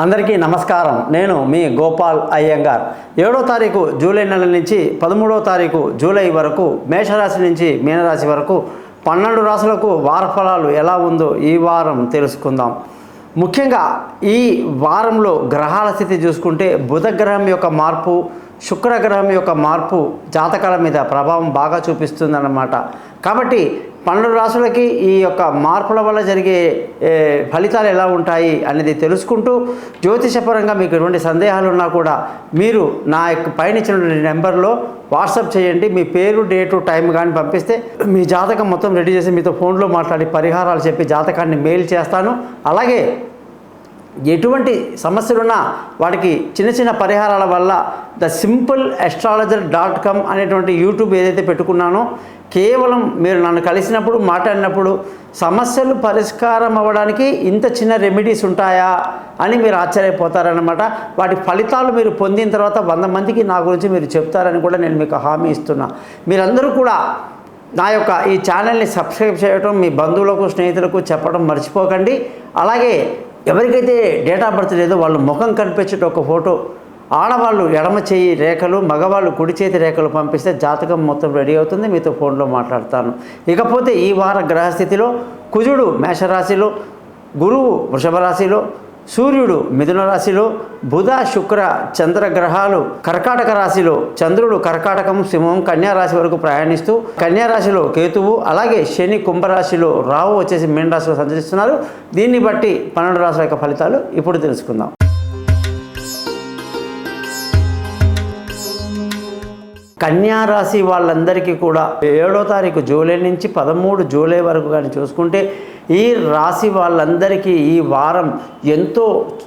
అందరికీ నమస్కారం. నేను మీ గోపాల్ అయ్యంగార్. 7వ తారీఖు జూలై నెల నుంచి 13వ తారీఖు జూలై వరకు మేషరాశి నుంచి మీనరాశి వరకు 12 రాశులకు వార ఫలాలు ఎలా ఉందో ఈ వారం తెలుసుకుందాం. ముఖ్యంగా ఈ వారంలో గ్రహాల స్థితి చూసుకుంటే బుధ గ్రహం యొక్క మార్పు, శుక్రగ్రహం యొక్క మార్పు జాతకాల మీద ప్రభావం బాగా చూపిస్తుందన్నమాట. కాబట్టి 12 రాశులకి ఈ యొక్క మార్పుల వల్ల జరిగే ఫలితాలు ఎలా ఉంటాయి అనేది తెలుసుకుంటూ జ్యోతిషపరంగా మీకు ఎటువంటి సందేహాలు ఉన్నా కూడా మీరు నా యొక్క పైన ఇచ్చిన నెంబర్లో వాట్సాప్ చేయండి. మీ పేరు, డేటు, టైం కానీ పంపిస్తే మీ జాతకం మొత్తం రెడీ చేసి మీతో ఫోన్లో మాట్లాడి పరిహారాలు చెప్పి జాతకాన్ని మెయిల్ చేస్తాను. అలాగే ఎటువంటి సమస్యలున్నా వాటికి చిన్న చిన్న పరిహారాల వల్ల thesimple.astrologer.com అనేటువంటి యూట్యూబ్ ఏదైతే పెట్టుకున్నానో కేవలం మీరు నన్ను కలిసినప్పుడు మాట్లాడినప్పుడు సమస్యలు పరిష్కారం అవ్వడానికి ఇంత చిన్న రెమెడీస్ ఉంటాయా అని మీరు ఆశ్చర్యపోతారనమాట. వాటి ఫలితాలు మీరు పొందిన తర్వాత 100 మందికి నా గురించి మీరు చెప్తారని కూడా నేను మీకు హామీ ఇస్తున్నా. మీరందరూ కూడా నా యొక్క ఈ ఛానల్ని సబ్స్క్రైబ్ చేయడం, మీ బంధువులకు, స్నేహితులకు చెప్పడం మర్చిపోకండి. అలాగే ఎవరికైతే డేట్ ఆఫ్ బర్త్ లేదో వాళ్ళు ముఖం కనిపించేట ఒక ఫోటో, ఆడవాళ్ళు ఎడమ చేయి రేఖలు, మగవాళ్ళు కుడి చేతి రేఖలు పంపిస్తే జాతకం మొత్తం రెడీ అవుతుంది. మీతో ఫోన్లో మాట్లాడతాను. ఇకపోతే ఈ వార గ్రహస్థితిలో కుజుడు మేషరాశిలో, గురువు వృషభ రాశిలో, సూర్యుడు మిథున రాశిలో, బుధ శుక్ర చంద్ర గ్రహాలు కర్కాటక రాశిలో, చంద్రుడు కర్కాటకం, సింహం, కన్యా రాశి వరకు ప్రయాణిస్తూ కన్యా రాశిలో కేతువు, అలాగే శని కుంభరాశిలో, రాహు వచ్చేసి మీన రాశిలో సంచరిస్తున్నారు. దీన్ని బట్టి 12 రాశుల యొక్క ఫలితాలు ఇప్పుడు తెలుసుకుందాం. కన్యా రాశి వాళ్ళందరికీ కూడా 7వ తారీఖు జూలై నుంచి 13 జూలై వరకు కానీ చూసుకుంటే ఈ రాశి వాళ్ళందరికీ ఈ వారం ఎంతో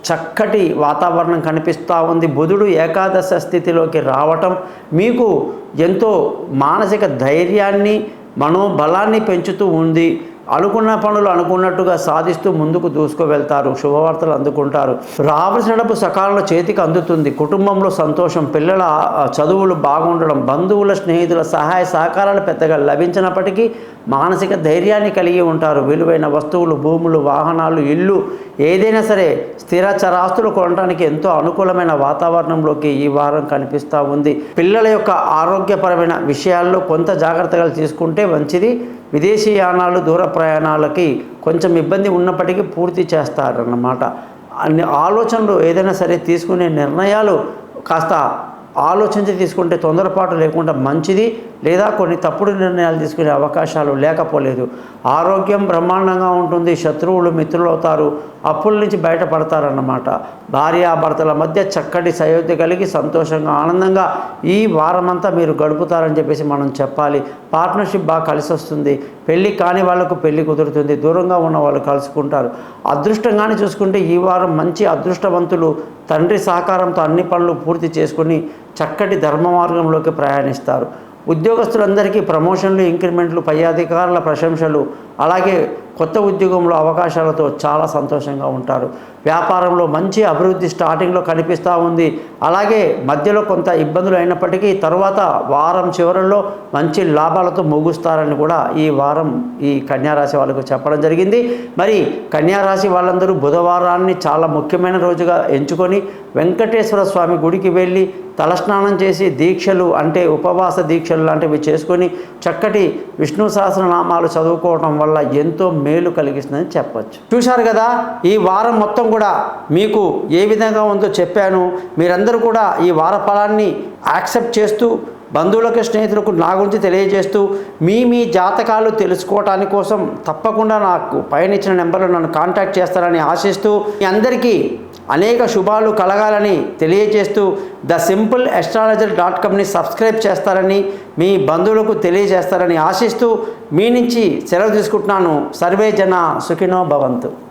చక్కటి వాతావరణం కనిపిస్తూ ఉంది. బుధుడు ఏకాదశ స్థితిలోకి రావటం మీకు ఎంతో మానసిక ధైర్యాన్ని, మనోబలాన్ని పెంచుతూ ఉంది. అనుకున్న పనులు అనుకున్నట్టుగా సాధిస్తూ ముందుకు దూసుకు వెళ్తారు. శుభవార్తలు అందుకుంటారు. రావాల్సిన డబ్బు సకాలంలో చేతికి అందుతుంది. కుటుంబంలో సంతోషం, పిల్లల చదువులు బాగుండడం, బంధువుల స్నేహితుల సహాయ సహకారాలు పెద్దగా లభించినప్పటికీ మానసిక ధైర్యాన్ని కలిగి ఉంటారు. విలువైన వస్తువులు, భూములు, వాహనాలు, ఇల్లు ఏదైనా సరే స్థిర చరాస్తులు కొనడానికి ఎంతో అనుకూలమైన వాతావరణంలోకి ఈ వారం కనిపిస్తూ ఉంది. పిల్లల యొక్క ఆరోగ్యపరమైన విషయాల్లో కొంత జాగ్రత్తలు తీసుకుంటే మంచిది. విదేశీయానాలు, దూర ప్రయాణాలకి కొంచెం ఇబ్బంది ఉన్నప్పటికీ పూర్తి చేస్తారన్నమాట. అన్ని ఆలోచనలు ఏదైనా సరే తీసుకునే నిర్ణయాలు కాస్త ఆలోచించి తీసుకుంటే తొందరపాటు లేకుండా మంచిది, లేదా కొన్ని తప్పుడు నిర్ణయాలు తీసుకునే అవకాశాలు లేకపోలేదు. ఆరోగ్యం బ్రహ్మాండంగా ఉంటుంది. శత్రువులు మిత్రులు అవుతారు. అప్పుల నుంచి బయటపడతారన్నమాట. భార్యాభర్తల మధ్య చక్కటి సయోధ్య కలిగి సంతోషంగా ఆనందంగా ఈ వారమంతా మీరు గడుపుతారని చెప్పేసి మనం చెప్పాలి. పార్ట్నర్షిప్ బాగా కలిసి వస్తుంది. పెళ్ళి కాని వాళ్ళకు పెళ్ళి కుదురుతుంది. దూరంగా ఉన్న వాళ్ళు కలుసుకుంటారు. అదృష్టంగానే చూసుకుంటే ఈ వారం మంచి అదృష్టవంతులు తండ్రి సహకారంతో అన్ని పనులు పూర్తి చేసుకుని చక్కటి ధర్మ మార్గంలోకి ప్రయాణిస్తారు. ఉద్యోగస్తులందరికీ ప్రమోషన్లు, ఇంక్రిమెంట్లు, పై అధికారుల ప్రశంసలు, అలాగే కొత్త ఉద్యోగంలో అవకాశాలతో చాలా సంతోషంగా ఉంటారు. వ్యాపారంలో మంచి అభివృద్ధి స్టార్టింగ్లో కనిపిస్తూ ఉంది. అలాగే మధ్యలో కొంత ఇబ్బందులు అయినప్పటికీ తర్వాత వారం చివరల్లో మంచి లాభాలతో ముగుస్తారని కూడా ఈ వారం ఈ కన్యారాశి వాళ్ళకు చెప్పడం జరిగింది. మరి కన్యారాశి వాళ్ళందరూ బుధవారాన్ని చాలా ముఖ్యమైన రోజుగా ఎంచుకొని వెంకటేశ్వర స్వామి గుడికి వెళ్ళి తలస్నానం చేసి దీక్షలు అంటే ఉపవాస దీక్షలు లాంటివి చేసుకొని చక్కటి విష్ణు సహస్రనామాలు చదువుకోవడం వల్ల ఎంతో మేలు కలిగిస్తుందని చెప్పచ్చు. చూశారు కదా, ఈ వారం మొత్తం కూడా మీకు ఏ విధంగా ఉందో చెప్పాను. మీరందరూ కూడా ఈ వార ఫలాన్ని యాక్సెప్ట్ చేస్తూ బంధువులకు, స్నేహితులకు నా గురించి తెలియజేస్తూ మీ జాతకాలు తెలుసుకోవటానికి కోసం తప్పకుండా నాకు పైన ఇచ్చిన నెంబర్లో నన్ను కాంటాక్ట్ చేస్తారని ఆశిస్తూ మీ అందరికీ అనేక శుభాలు కలగాలని తెలియజేస్తూ thesimple.astrologer.comని సబ్స్క్రైబ్ చేస్తారని, మీ బంధువులకు తెలియజేస్తారని ఆశిస్తూ మీ నుంచి సెలవు తీసుకుంటున్నాను. సర్వే జన సుఖినో భవంతు.